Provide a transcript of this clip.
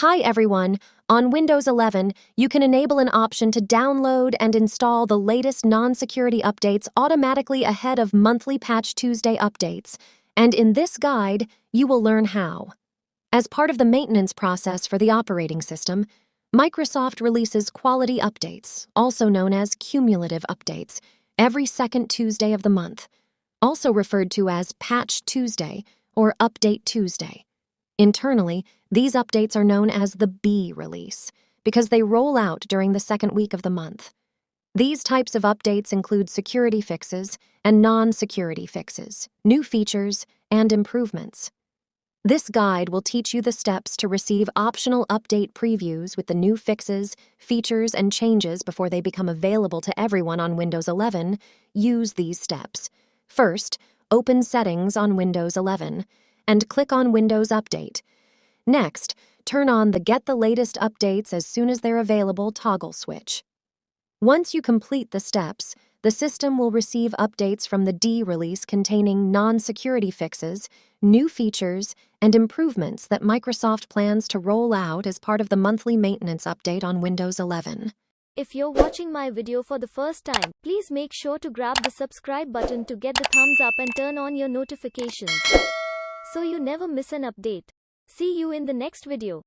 Hi everyone! On Windows 11, you can enable an option to download and install the latest non-security updates automatically ahead of monthly Patch Tuesday updates, and in this guide, you will learn how. As part of the maintenance process for the operating system, Microsoft releases quality updates, also known as cumulative updates, every second Tuesday of the month, also referred to as Patch Tuesday or Update Tuesday. Internally, these updates are known as the B release because they roll out during the second week of the month. These types of updates include security fixes and non-security fixes, new features, and improvements. This guide will teach you the steps to receive optional update previews with the new fixes, features, and changes before they become available to everyone on Windows 11. Use these steps. First, open Settings on Windows 11 and click on Windows Update. Next, turn on the Get the Latest Updates as soon as they're available toggle switch. Once you complete the steps, the system will receive updates from the D release containing non-security fixes, new features, and improvements that Microsoft plans to roll out as part of the monthly maintenance update on Windows 11. If you're watching my video for the first time, please make sure to grab the subscribe button to get the thumbs up and turn on your notifications, so you never miss an update. See you in the next video.